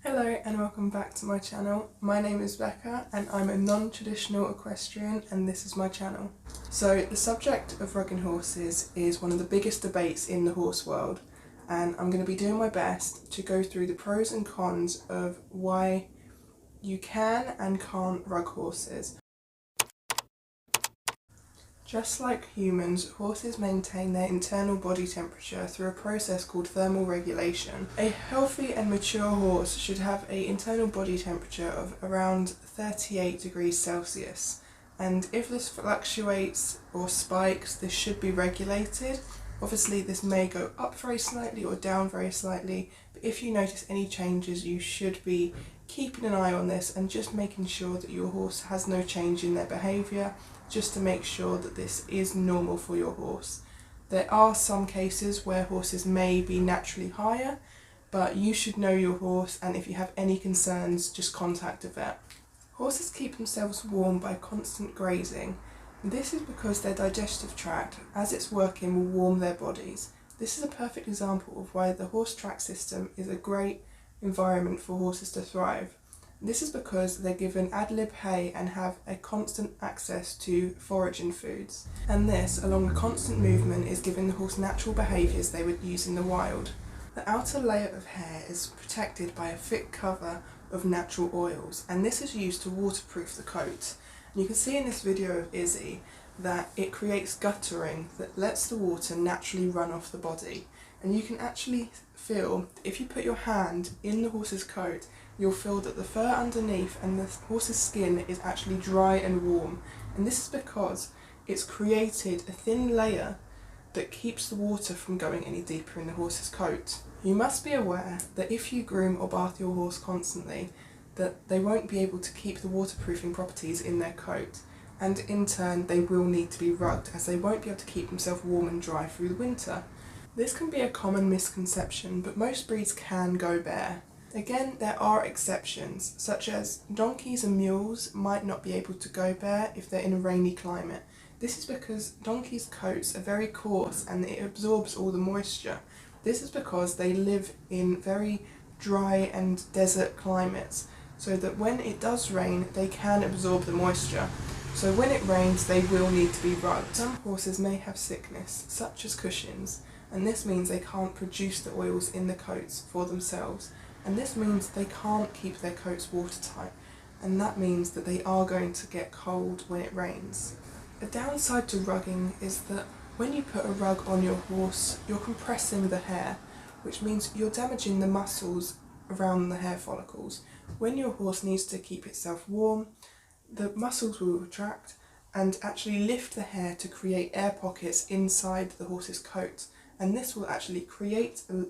Hello and welcome back to my channel. My name is Becca and I'm a non-traditional equestrian and this is my channel. So the subject of rugging horses is one of the biggest debates in the horse world, and I'm going to be doing my best to go through the pros and cons of why you can and can't rug horses. Just like humans, horses maintain their internal body temperature through a process called thermal regulation. A healthy and mature horse should have an internal body temperature of around 38 degrees Celsius, and if this fluctuates or spikes, this should be regulated. Obviously this may go up very slightly or down very slightly, but if you notice any changes, you should be keeping an eye on this and just making sure that your horse has no change in their behaviour, just to make sure that this is normal for your horse. There are some cases where horses may be naturally higher, but you should know your horse, and if you have any concerns, just contact a vet. Horses keep themselves warm by constant grazing. This is because their digestive tract, as it's working, will warm their bodies. This is a perfect example of why the horse track system is a great environment for horses to thrive. This is because they're given ad lib hay and have a constant access to foraging foods. And this, along with constant movement, is giving the horse natural behaviours they would use in the wild. The outer layer of hair is protected by a thick cover of natural oils, and this is used to waterproof the coat. And you can see in this video of Izzy that it creates guttering that lets the water naturally run off the body. And you can actually feel, if you put your hand in the horse's coat, you'll feel that the fur underneath and the horse's skin is actually dry and warm. And this is because it's created a thin layer that keeps the water from going any deeper in the horse's coat. You must be aware that if you groom or bath your horse constantly, that they won't be able to keep the waterproofing properties in their coat, and in turn they will need to be rugged, as they won't be able to keep themselves warm and dry through the winter. This can be a common misconception, but most breeds can go bare. Again, there are exceptions, such as donkeys and mules might not be able to go bare if they're in a rainy climate. This is because donkeys' coats are very coarse and it absorbs all the moisture. This is because they live in very dry and desert climates, so that when it does rain, they can absorb the moisture. So when it rains, they will need to be rugged. Some horses may have sickness, such as Cushing's, and this means they can't produce the oils in the coats for themselves. And this means they can't keep their coats watertight, and that means that they are going to get cold when it rains. A downside to rugging is that when you put a rug on your horse, you're compressing the hair, which means you're damaging the muscles around the hair follicles. When your horse needs to keep itself warm, the muscles will retract and actually lift the hair to create air pockets inside the horse's coat, and this will actually create a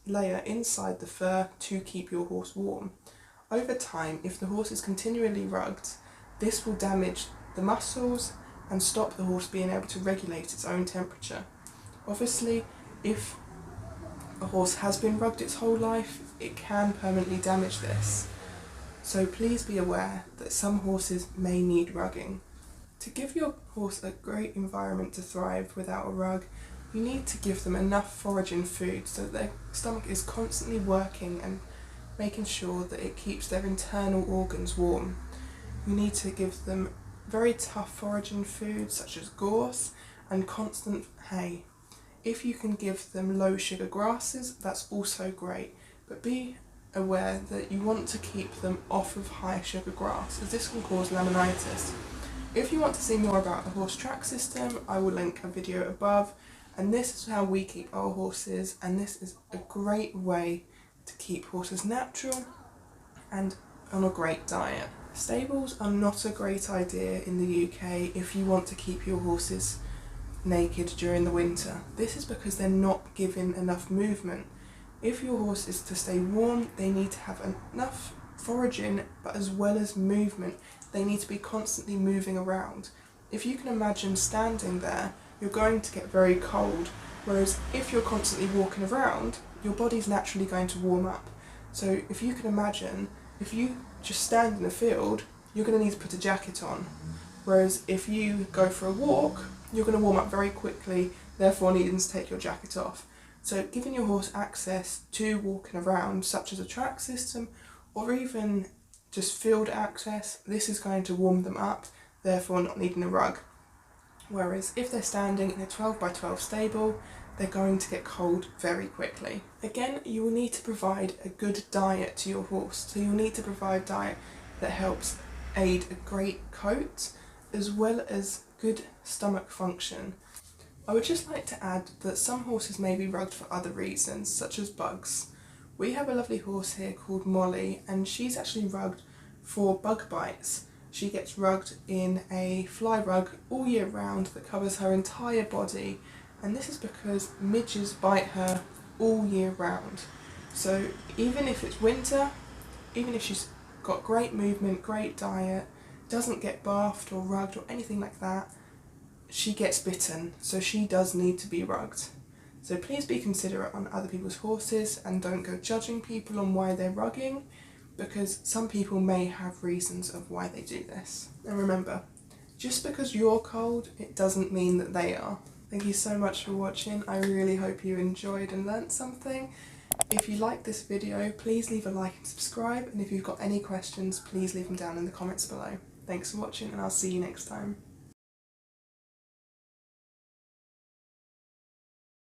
layer inside the fur to keep your horse warm. Over time, if the horse is continually rugged, this will damage the muscles and stop the horse being able to regulate its own temperature. Obviously, if a horse has been rugged its whole life, it can permanently damage this. So please be aware that some horses may need rugging. To give your horse a great environment to thrive without a rug, you need to give them enough foraging food so that their stomach is constantly working and making sure that it keeps their internal organs warm. You need to give them very tough foraging food such as gorse and constant hay. If you can give them low sugar grasses, that's also great, but be aware that you want to keep them off of high sugar grass, as this can cause laminitis. If you want to see more about the horse track system, I will link a video above. And this is how we keep our horses, and this is a great way to keep horses natural and on a great diet. Stables are not a great idea in the UK if you want to keep your horses naked during the winter. This is because they're not given enough movement. If your horse is to stay warm, they need to have enough foraging, but as well as movement, they need to be constantly moving around. If you can imagine standing there, you're going to get very cold, whereas if you're constantly walking around, your body's naturally going to warm up. So if you can imagine, if you just stand in a field, you're going to need to put a jacket on, whereas if you go for a walk, you're going to warm up very quickly, therefore needing to take your jacket off. So giving your horse access to walking around, such as a track system or even just field access, this is going to warm them up, therefore not needing a rug. Whereas if they're standing in a 12x12 stable, they're going to get cold very quickly. Again, you will need to provide a good diet to your horse. So you'll need to provide diet that helps aid a great coat as well as good stomach function. I would just like to add that some horses may be rugged for other reasons, such as bugs. We have a lovely horse here called Molly, and she's actually rugged for bug bites. She gets rugged in a fly rug all year round that covers her entire body, and this is because midges bite her all year round. So even if it's winter, even if she's got great movement, great diet, doesn't get bathed or rugged or anything like that, she gets bitten, so she does need to be rugged. So please be considerate on other people's horses and don't go judging people on why they're rugging, because some people may have reasons of why they do this. And remember, just because you're cold, it doesn't mean that they are. Thank you so much for watching. I really hope you enjoyed and learnt something. If you like this video, please leave a like and subscribe, and if you've got any questions, please leave them down in the comments below. Thanks for watching, and I'll see you next time.